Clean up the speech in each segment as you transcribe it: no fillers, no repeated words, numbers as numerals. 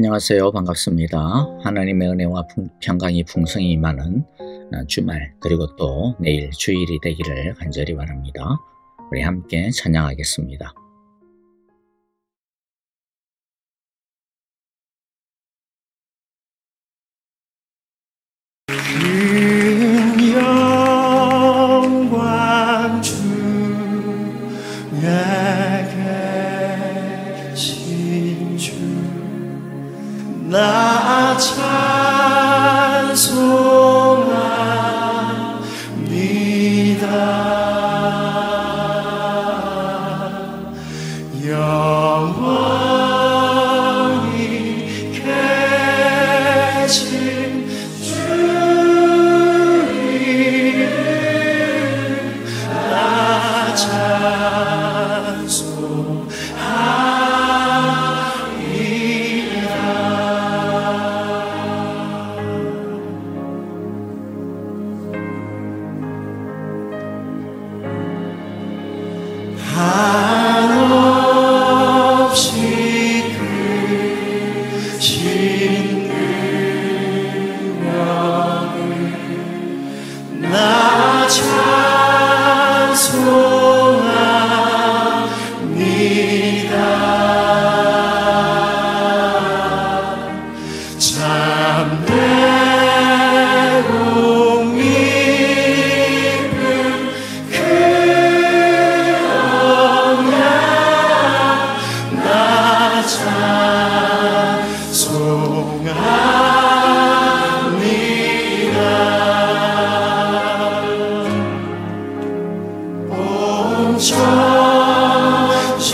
안녕하세요. 반갑습니다. 하나님의 은혜와 평강이 풍성히 임하는 주말 그리고 또 내일 주일이 되기를 간절히 바랍니다. 우리 함께 찬양하겠습니다. 큰 영광 주 내게 신 주 나 찬송합니다. 영원히 계신 주 이름 나 한없이 크신 능력을 나 찬송합니다. 참되고 깊은 그 언약 나 찬송합니다. 온 천지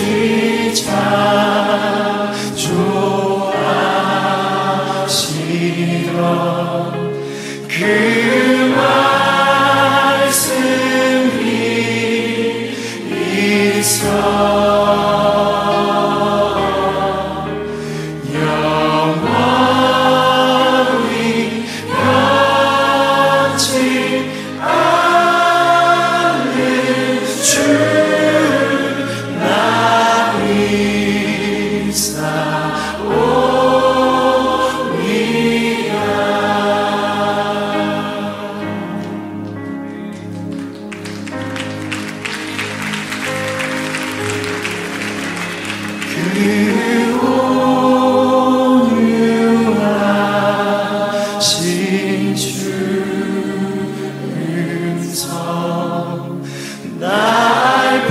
창조하시던 그 말씀이 있어 영원히 변치 않는 주 나 그 온유하신 주 음성 날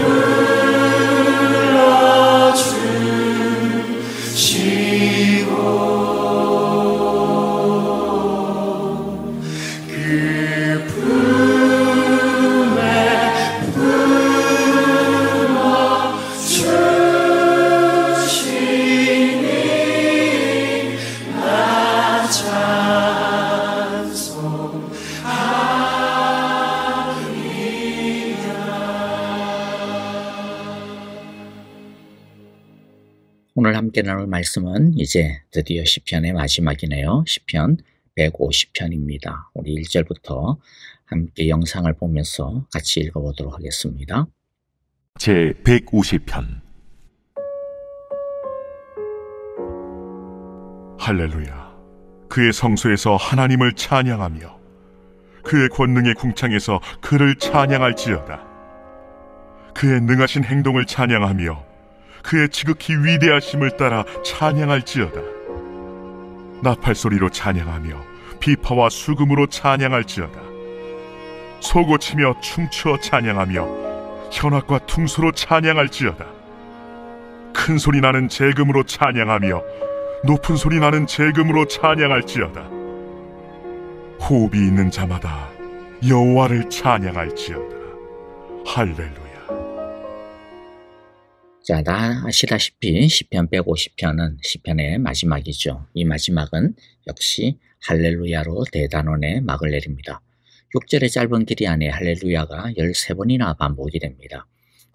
불러주시고 그 품에 품어주시니 나 오늘 함께 나눌 말씀은 이제 드디어 시편의 마지막이네요. 시편 150편입니다. 우리 1절부터 함께 영상을 보면서 같이 읽어보도록 하겠습니다. 제 150편. 할렐루야. 그의 성소에서 하나님을 찬양하며 그의 권능의 궁창에서 그를 찬양할지어다. 그의 능하신 행동을 찬양하며 그의 지극히 위대하심을 따라 찬양할지어다. 나팔소리로 찬양하며 비파와 수금으로 찬양할지어다. 소고치며 춤추어 찬양하며 현악과 퉁소로 찬양할지어다. 큰 소리 나는 재금으로 찬양하며 높은 소리 나는 재금으로 찬양할지어다. 호흡이 있는 자마다 여호와를 찬양할지어다. 할렐루야. 자, 다 아시다시피 시편 150편은 시편의 마지막이죠. 이 마지막은 역시 할렐루야로 대단원의 막을 내립니다. 6절의 짧은 길이 안에 할렐루야가 13번이나 반복이 됩니다.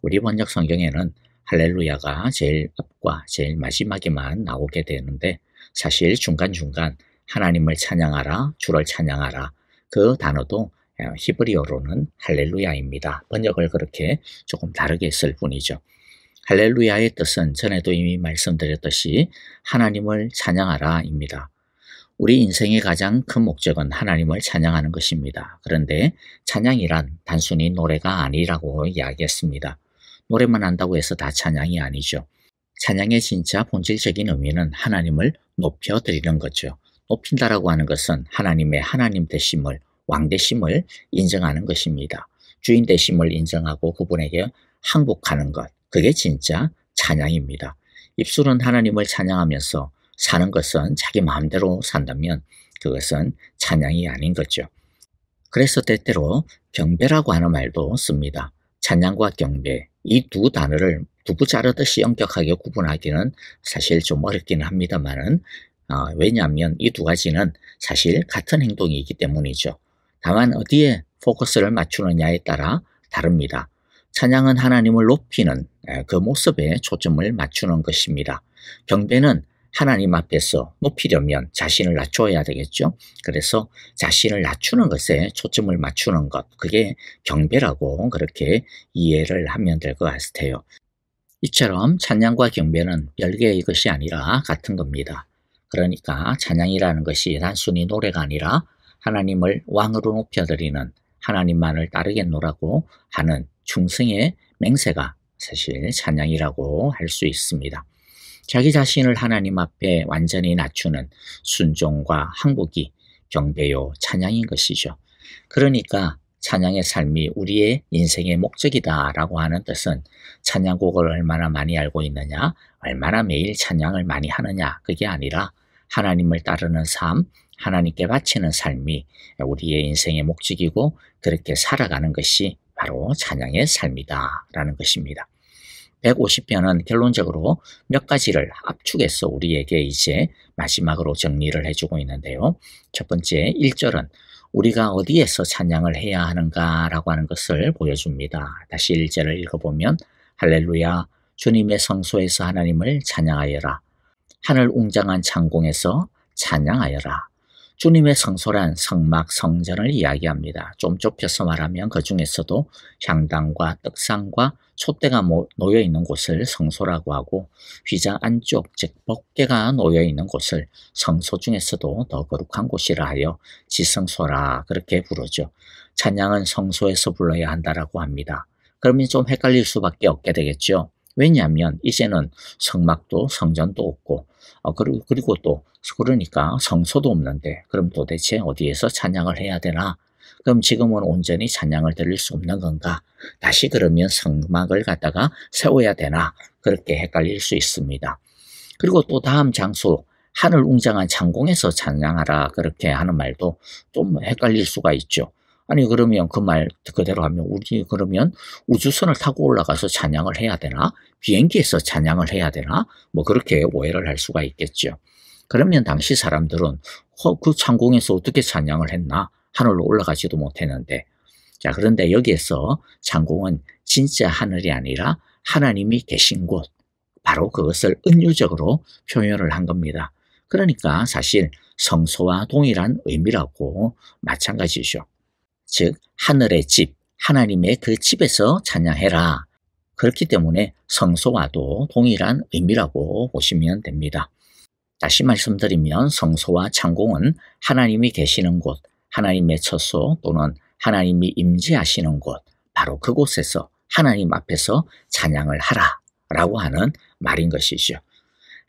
우리 번역 성경에는 할렐루야가 제일 앞과 제일 마지막에만 나오게 되는데 사실 중간중간 하나님을 찬양하라, 주를 찬양하라 그 단어도 히브리어로는 할렐루야입니다. 번역을 그렇게 조금 다르게 쓸 뿐이죠. 할렐루야의 뜻은 전에도 이미 말씀드렸듯이 하나님을 찬양하라 입니다. 우리 인생의 가장 큰 목적은 하나님을 찬양하는 것입니다. 그런데 찬양이란 단순히 노래가 아니라고 이야기했습니다. 노래만 한다고 해서 다 찬양이 아니죠. 찬양의 진짜 본질적인 의미는 하나님을 높여드리는 거죠. 높인다라고 하는 것은 하나님의 하나님 되심을, 왕 되심을 인정하는 것입니다. 주인 되심을 인정하고 그분에게 항복하는 것, 그게 진짜 찬양입니다. 입술은 하나님을 찬양하면서 사는 것은 자기 마음대로 산다면 그것은 찬양이 아닌 거죠. 그래서 때때로 경배라고 하는 말도 씁니다. 찬양과 경배, 이 두 단어를 두부 자르듯이 엄격하게 구분하기는 사실 좀 어렵기는 합니다만은 왜냐하면 이 두 가지는 사실 같은 행동이기 때문이죠. 다만 어디에 포커스를 맞추느냐에 따라 다릅니다. 찬양은 하나님을 높이는 그 모습에 초점을 맞추는 것입니다. 경배는 하나님 앞에서 높이려면 자신을 낮춰야 되겠죠. 그래서 자신을 낮추는 것에 초점을 맞추는 것, 그게 경배라고 그렇게 이해를 하면 될 것 같아요. 이처럼 찬양과 경배는 별개의 것이 아니라 같은 겁니다. 그러니까 찬양이라는 것이 단순히 노래가 아니라 하나님을 왕으로 높여드리는, 하나님만을 따르겠노라고 하는 충성의 맹세가 사실 찬양이라고 할 수 있습니다. 자기 자신을 하나님 앞에 완전히 낮추는 순종과 항복이 경배요 찬양인 것이죠. 그러니까 찬양의 삶이 우리의 인생의 목적이다라고 하는 뜻은 찬양곡을 얼마나 많이 알고 있느냐, 얼마나 매일 찬양을 많이 하느냐, 그게 아니라 하나님을 따르는 삶, 하나님께 바치는 삶이 우리의 인생의 목적이고 그렇게 살아가는 것이 바로 찬양의 삶이다라는 것입니다. 150편은 결론적으로 몇 가지를 압축해서 우리에게 이제 마지막으로 정리를 해주고 있는데요. 첫 번째 1절은 우리가 어디에서 찬양을 해야 하는가라고 하는 것을 보여줍니다. 다시 1절을 읽어보면 할렐루야, 주님의 성소에서 하나님을 찬양하여라. 하늘 웅장한 창공에서 찬양하여라. 주님의 성소란 성막, 성전을 이야기합니다. 좀 좁혀서 말하면 그 중에서도 향단과 떡상과 촛대가 놓여있는 곳을 성소라고 하고 휘장 안쪽, 즉 법궤가 놓여있는 곳을 성소 중에서도 더 거룩한 곳이라 하여 지성소라 그렇게 부르죠. 찬양은 성소에서 불러야 한다라고 합니다. 그러면 좀 헷갈릴 수밖에 없게 되겠죠. 왜냐하면 이제는 성막도 성전도 없고 그리고 또 그러니까 성소도 없는데 그럼 도대체 어디에서 찬양을 해야 되나? 그럼 지금은 온전히 찬양을 드릴 수 없는 건가? 다시 그러면 성막을 갖다가 세워야 되나? 그렇게 헷갈릴 수 있습니다. 그리고 또 다음 장소 하늘 웅장한 창공에서 찬양하라 그렇게 하는 말도 좀 헷갈릴 수가 있죠. 아니 그러면 그 말 그대로 하면 우리 그러면 우주선을 타고 올라가서 찬양을 해야 되나? 비행기에서 찬양을 해야 되나? 뭐 그렇게 오해를 할 수가 있겠죠. 그러면 당시 사람들은 그 창공에서 어떻게 찬양을 했나? 하늘로 올라가지도 못했는데. 자, 그런데 여기에서 창공은 진짜 하늘이 아니라 하나님이 계신 곳, 바로 그것을 은유적으로 표현을 한 겁니다. 그러니까 사실 성소와 동일한 의미라고 마찬가지죠. 즉 하늘의 집, 하나님의 그 집에서 찬양해라. 그렇기 때문에 성소와도 동일한 의미라고 보시면 됩니다. 다시 말씀드리면 성소와 창공은 하나님이 계시는 곳, 하나님의 처소 또는 하나님이 임재하시는 곳, 바로 그곳에서 하나님 앞에서 찬양을 하라 라고 하는 말인 것이죠.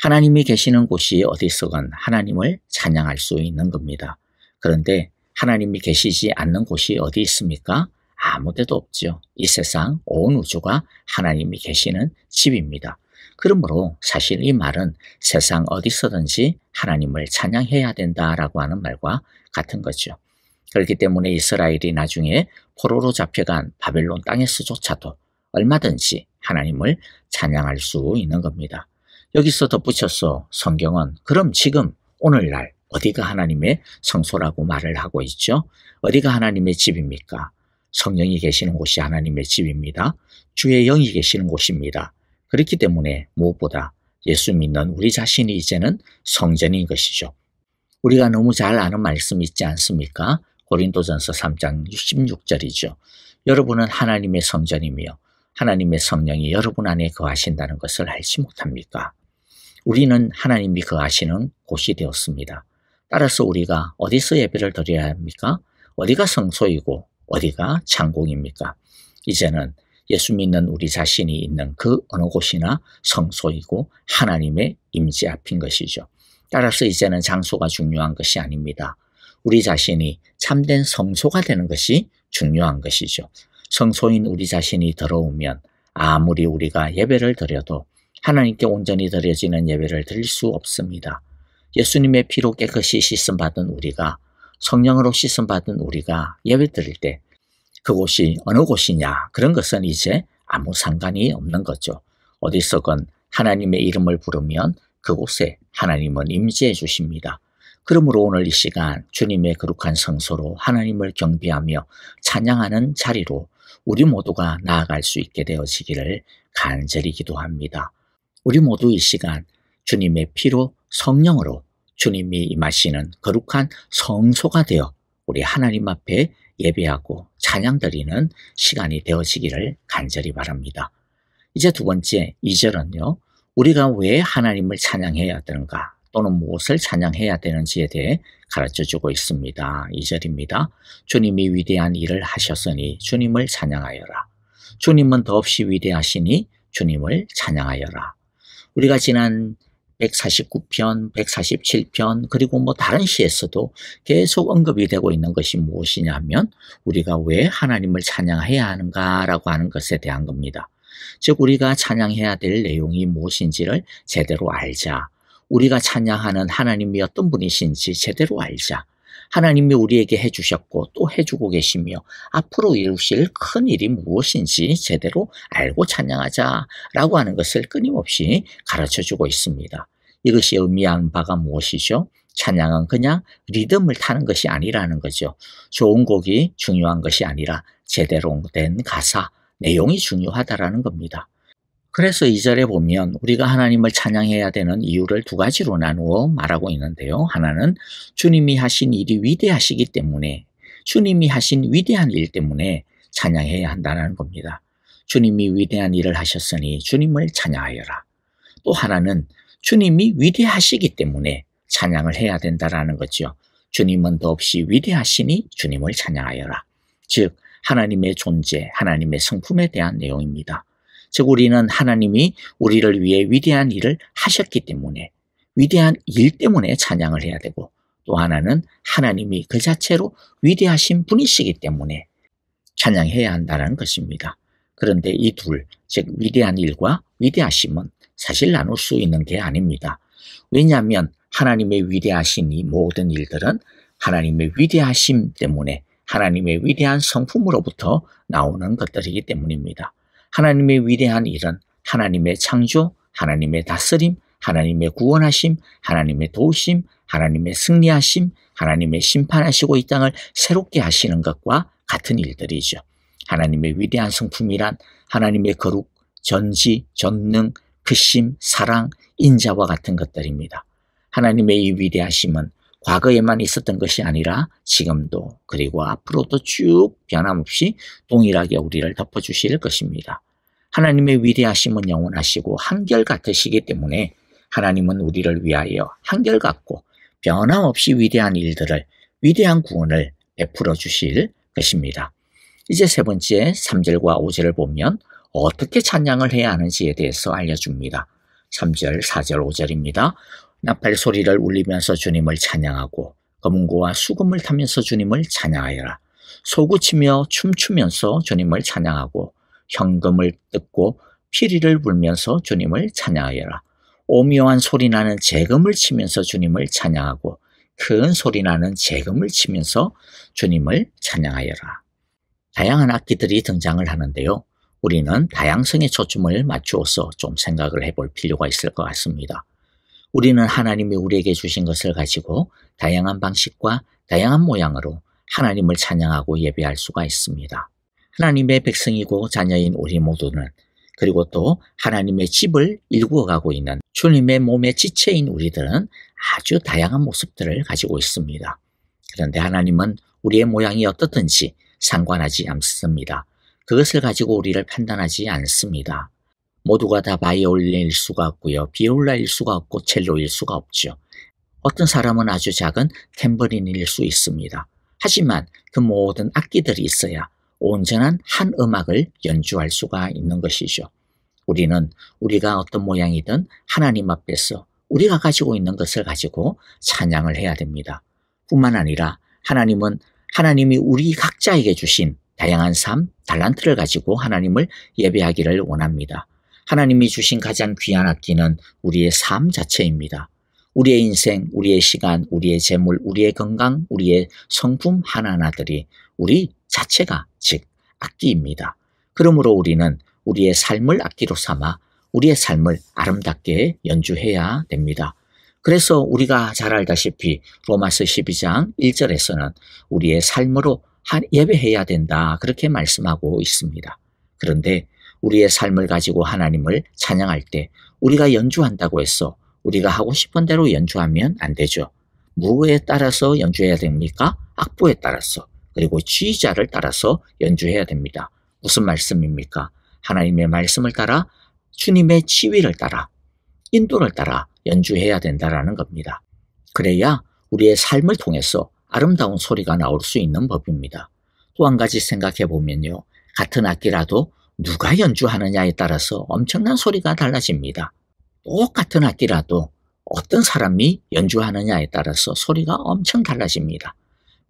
하나님이 계시는 곳이 어디서건 하나님을 찬양할 수 있는 겁니다. 그런데 하나님이 계시지 않는 곳이 어디 있습니까? 아무 데도 없죠. 이 세상 온 우주가 하나님이 계시는 집입니다. 그러므로 사실 이 말은 세상 어디서든지 하나님을 찬양해야 된다라고 하는 말과 같은 거죠. 그렇기 때문에 이스라엘이 나중에 포로로 잡혀간 바벨론 땅에서조차도 얼마든지 하나님을 찬양할 수 있는 겁니다. 여기서 덧붙여서 성경은 그럼 지금 오늘날 어디가 하나님의 성소라고 말을 하고 있죠? 어디가 하나님의 집입니까? 성령이 계시는 곳이 하나님의 집입니다. 주의 영이 계시는 곳입니다. 그렇기 때문에 무엇보다 예수 믿는 우리 자신이 이제는 성전인 것이죠. 우리가 너무 잘 아는 말씀 있지 않습니까? 고린도전서 3장 16절이죠. 여러분은 하나님의 성전이며 하나님의 성령이 여러분 안에 거하신다는 것을 알지 못합니까? 우리는 하나님이 거하시는 곳이 되었습니다. 따라서 우리가 어디서 예배를 드려야 합니까? 어디가 성소이고 어디가 창공입니까? 이제는 예수 믿는 우리 자신이 있는 그 어느 곳이나 성소이고 하나님의 임재 앞인 것이죠. 따라서 이제는 장소가 중요한 것이 아닙니다. 우리 자신이 참된 성소가 되는 것이 중요한 것이죠. 성소인 우리 자신이 들어오면 아무리 우리가 예배를 드려도 하나님께 온전히 드려지는 예배를 드릴 수 없습니다. 예수님의 피로 깨끗이 씻음받은 우리가, 성령으로 씻음받은 우리가 예배 드릴 때 그곳이 어느 곳이냐, 그런 것은 이제 아무 상관이 없는 거죠. 어디서건 하나님의 이름을 부르면 그곳에 하나님은 임재해 주십니다. 그러므로 오늘 이 시간 주님의 거룩한 성소로 하나님을 경배하며 찬양하는 자리로 우리 모두가 나아갈 수 있게 되어지기를 간절히 기도합니다. 우리 모두 이 시간 주님의 피로 성령으로 주님이 임하시는 거룩한 성소가 되어 우리 하나님 앞에 예배하고 찬양드리는 시간이 되어지기를 간절히 바랍니다. 이제 두 번째 2절은요. 우리가 왜 하나님을 찬양해야 되는가 또는 무엇을 찬양해야 되는지에 대해 가르쳐주고 있습니다. 2절입니다. 주님이 위대한 일을 하셨으니 주님을 찬양하여라. 주님은 더없이 위대하시니 주님을 찬양하여라. 우리가 지난 149편, 147편 그리고 다른 시에서도 계속 언급이 되고 있는 것이 무엇이냐 하면 우리가 왜 하나님을 찬양해야 하는가라고 하는 것에 대한 겁니다. 즉 우리가 찬양해야 될 내용이 무엇인지를 제대로 알자. 우리가 찬양하는 하나님이 어떤 분이신지 제대로 알자. 하나님이 우리에게 해주셨고 또 해주고 계시며 앞으로 이루실 큰 일이 무엇인지 제대로 알고 찬양하자라고 하는 것을 끊임없이 가르쳐주고 있습니다. 이것이 의미하는 바가 무엇이죠? 찬양은 그냥 리듬을 타는 것이 아니라는 거죠. 좋은 곡이 중요한 것이 아니라 제대로 된 가사, 내용이 중요하다라는 겁니다. 그래서 2절에 보면 우리가 하나님을 찬양해야 되는 이유를 두 가지로 나누어 말하고 있는데요. 하나는 주님이 하신 일이 위대하시기 때문에, 주님이 하신 위대한 일 때문에 찬양해야 한다는 겁니다. 주님이 위대한 일을 하셨으니 주님을 찬양하여라. 또 하나는 주님이 위대하시기 때문에 찬양을 해야 된다는 거죠. 주님은 더없이 위대하시니 주님을 찬양하여라. 즉 하나님의 존재, 하나님의 성품에 대한 내용입니다. 즉 우리는 하나님이 우리를 위해 위대한 일을 하셨기 때문에, 위대한 일 때문에 찬양을 해야 되고, 또 하나는 하나님이 그 자체로 위대하신 분이시기 때문에 찬양해야 한다는 것입니다. 그런데 이 둘, 즉 위대한 일과 위대하심은 사실 나눌 수 있는 게 아닙니다. 왜냐하면 하나님의 위대하신 이 모든 일들은 하나님의 위대하심 때문에 하나님의 위대한 성품으로부터 나오는 것들이기 때문입니다. 하나님의 위대한 일은 하나님의 창조, 하나님의 다스림, 하나님의 구원하심, 하나님의 도우심, 하나님의 승리하심, 하나님의 심판하시고 이 땅을 새롭게 하시는 것과 같은 일들이죠. 하나님의 위대한 성품이란 하나님의 거룩, 전지, 전능, 크심, 사랑, 인자와 같은 것들입니다. 하나님의 이 위대하심은 과거에만 있었던 것이 아니라 지금도 그리고 앞으로도 쭉 변함없이 동일하게 우리를 덮어주실 것입니다. 하나님의 위대하심은 영원하시고 한결같으시기 때문에 하나님은 우리를 위하여 한결같고 변함없이 위대한 일들을, 위대한 구원을 베풀어 주실 것입니다. 이제 세 번째 3절과 5절을 보면 어떻게 찬양을 해야 하는지에 대해서 알려줍니다. 3절, 4절, 5절입니다. 나팔 소리를 울리면서 주님을 찬양하고 검은고와 수금을 타면서 주님을 찬양하여라. 소구치며 춤추면서 주님을 찬양하고 현금을 뜯고 피리를 불면서 주님을 찬양하여라. 오묘한 소리나는 재금을 치면서 주님을 찬양하고 큰 소리나는 재금을 치면서 주님을 찬양하여라. 다양한 악기들이 등장을 하는데요. 우리는 다양성에 초점을 맞추어서 좀 생각을 해볼 필요가 있을 것 같습니다. 우리는 하나님이 우리에게 주신 것을 가지고 다양한 방식과 다양한 모양으로 하나님을 찬양하고 예배할 수가 있습니다. 하나님의 백성이고 자녀인 우리 모두는, 그리고 또 하나님의 집을 일구어가고 있는 주님의 몸의 지체인 우리들은 아주 다양한 모습들을 가지고 있습니다. 그런데 하나님은 우리의 모양이 어떻든지 상관하지 않습니다. 그것을 가지고 우리를 판단하지 않습니다. 모두가 다 바이올린일 수가 없고요. 비올라일 수가 없고 첼로일 수가 없죠. 어떤 사람은 아주 작은 탬버린일 수 있습니다. 하지만 그 모든 악기들이 있어야 온전한 한 음악을 연주할 수가 있는 것이죠. 우리는 우리가 어떤 모양이든 하나님 앞에서 우리가 가지고 있는 것을 가지고 찬양을 해야 됩니다. 뿐만 아니라 하나님이 우리 각자에게 주신 다양한 삶, 달란트를 가지고 하나님을 예배하기를 원합니다. 하나님이 주신 가장 귀한 악기는 우리의 삶 자체입니다. 우리의 인생, 우리의 시간, 우리의 재물, 우리의 건강, 우리의 성품 하나하나들이 우리 자체가 즉 악기입니다. 그러므로 우리는 우리의 삶을 악기로 삼아 우리의 삶을 아름답게 연주해야 됩니다. 그래서 우리가 잘 알다시피 로마서 12장 1절에서는 우리의 삶으로 예배해야 된다 그렇게 말씀하고 있습니다. 그런데 우리의 삶을 가지고 하나님을 찬양할 때 우리가 연주한다고 해서 우리가 하고 싶은 대로 연주하면 안 되죠. 무에 따라서 연주해야 됩니까? 악보에 따라서, 그리고 지휘자를 따라서 연주해야 됩니다. 무슨 말씀입니까? 하나님의 말씀을 따라, 주님의 지휘를 따라, 인도를 따라 연주해야 된다라는 겁니다. 그래야 우리의 삶을 통해서 아름다운 소리가 나올 수 있는 법입니다. 또 한 가지 생각해 보면요. 같은 악기라도 누가 연주하느냐에 따라서 엄청난 소리가 달라집니다. 똑같은 악기라도 어떤 사람이 연주하느냐에 따라서 소리가 엄청 달라집니다.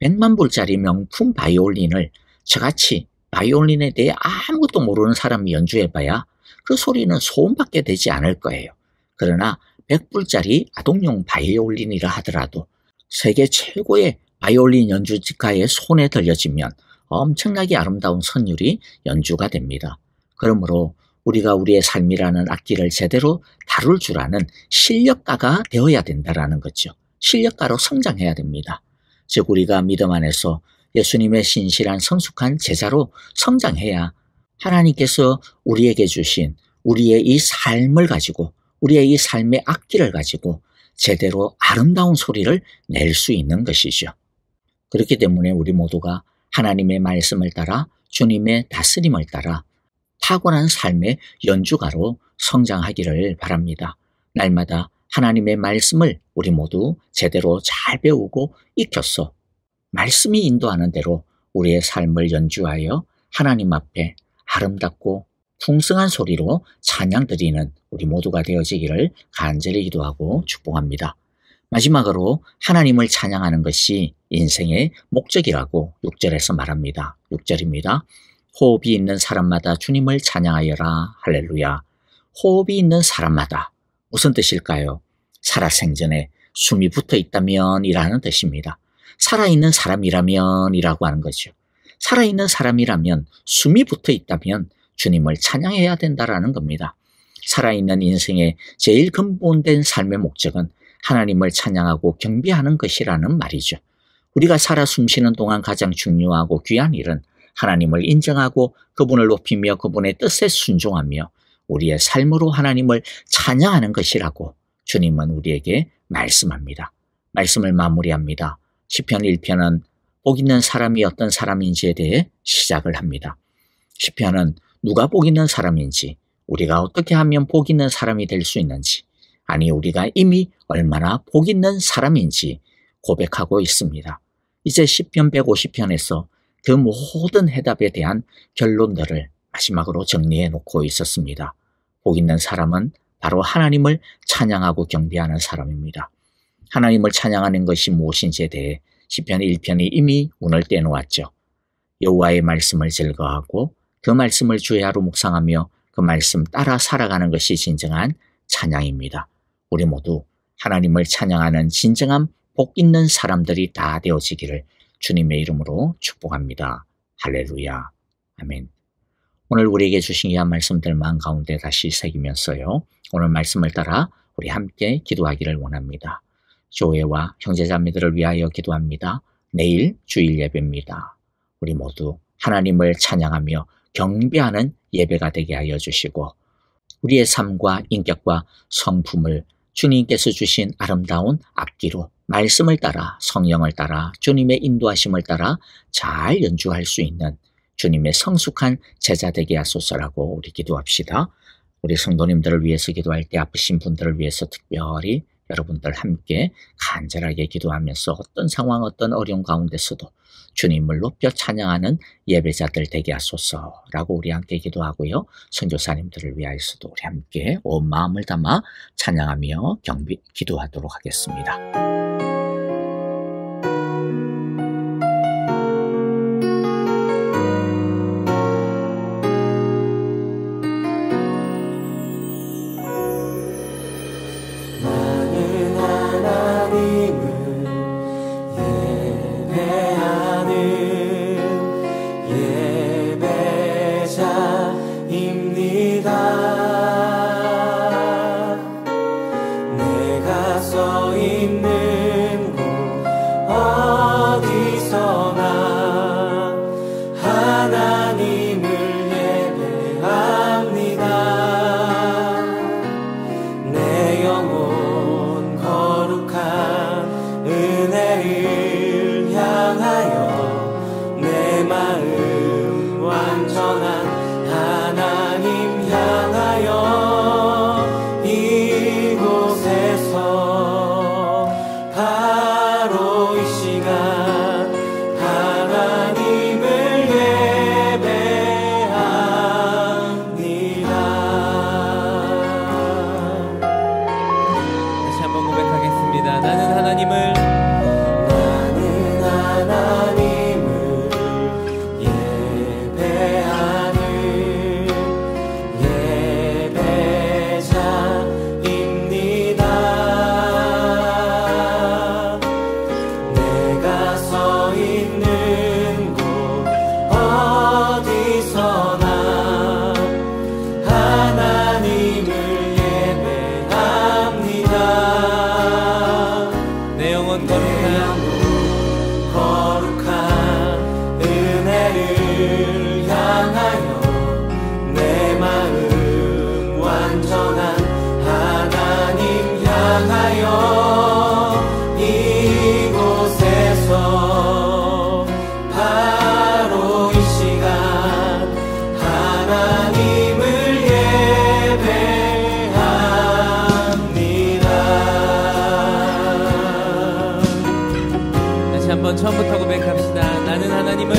100만 불짜리 명품 바이올린을 저같이 바이올린에 대해 아무것도 모르는 사람이 연주해봐야 그 소리는 소음밖에 되지 않을 거예요. 그러나 100불짜리 아동용 바이올린이라 하더라도 세계 최고의 바이올린 연주가의 손에 들려지면 엄청나게 아름다운 선율이 연주가 됩니다. 그러므로 우리가 우리의 삶이라는 악기를 제대로 다룰 줄 아는 실력가가 되어야 된다는 거죠. 실력가로 성장해야 됩니다. 즉 우리가 믿음 안에서 예수님의 신실한 성숙한 제자로 성장해야 하나님께서 우리에게 주신 우리의 이 삶을 가지고 우리의 이 삶의 악기를 가지고 제대로 아름다운 소리를 낼 수 있는 것이죠. 그렇기 때문에 우리 모두가 하나님의 말씀을 따라 주님의 다스림을 따라 타고난 삶의 연주가로 성장하기를 바랍니다. 날마다 하나님의 말씀을 우리 모두 제대로 잘 배우고 익혀서 말씀이 인도하는 대로 우리의 삶을 연주하여 하나님 앞에 아름답고 풍성한 소리로 찬양드리는 우리 모두가 되어지기를 간절히 기도하고 축복합니다. 마지막으로 하나님을 찬양하는 것이 인생의 목적이라고 6절에서 말합니다. 6절입니다. 호흡이 있는 사람마다 주님을 찬양하여라. 할렐루야. 호흡이 있는 사람마다 무슨 뜻일까요? 살아생전에 숨이 붙어 있다면 이라는 뜻입니다. 살아있는 사람이라면 이라고 하는 거죠. 살아있는 사람이라면 숨이 붙어 있다면 주님을 찬양해야 된다라는 겁니다. 살아있는 인생의 제일 근본된 삶의 목적은 하나님을 찬양하고 경배하는 것이라는 말이죠. 우리가 살아 숨쉬는 동안 가장 중요하고 귀한 일은 하나님을 인정하고 그분을 높이며 그분의 뜻에 순종하며 우리의 삶으로 하나님을 찬양하는 것이라고 주님은 우리에게 말씀합니다. 말씀을 마무리합니다. 시편 1편은 복 있는 사람이 어떤 사람인지에 대해 시작을 합니다. 시편은 누가 복 있는 사람인지, 우리가 어떻게 하면 복 있는 사람이 될 수 있는지, 아니 우리가 이미 얼마나 복 있는 사람인지 고백하고 있습니다. 이제 시편 150편에서 그 모든 해답에 대한 결론들을 마지막으로 정리해 놓고 있었습니다. 복 있는 사람은 바로 하나님을 찬양하고 경배하는 사람입니다. 하나님을 찬양하는 것이 무엇인지에 대해 시편 1편이 이미 운을 떼놓았죠. 여호와의 말씀을 즐거워하고 그 말씀을 주의 하루 묵상하며 그 말씀 따라 살아가는 것이 진정한 찬양입니다. 우리 모두 하나님을 찬양하는 진정한 복 있는 사람들이 다 되어지기를 주님의 이름으로 축복합니다. 할렐루야. 아멘. 오늘 우리에게 주신 귀한 말씀들 마음 가운데 다시 새기면서요. 오늘 말씀을 따라 우리 함께 기도하기를 원합니다. 교회와 형제자매들을 위하여 기도합니다. 내일 주일 예배입니다. 우리 모두 하나님을 찬양하며 경배하는 예배가 되게 하여 주시고 우리의 삶과 인격과 성품을 주님께서 주신 아름다운 악기로 말씀을 따라 성령을 따라 주님의 인도하심을 따라 잘 연주할 수 있는 주님의 성숙한 제자 되게 하소서라고 우리 기도합시다. 우리 성도님들을 위해서 기도할 때 아프신 분들을 위해서 특별히 여러분들 함께 간절하게 기도하면서 어떤 상황, 어떤 어려운 가운데서도 주님을 높여 찬양하는 예배자들 되게 하소서라고 우리 함께 기도하고요. 선교사님들을 위하여서도 우리 함께 온 마음을 담아 찬양하며 기도하도록 하겠습니다. 처음부터 고백합시다. 나는 하나님을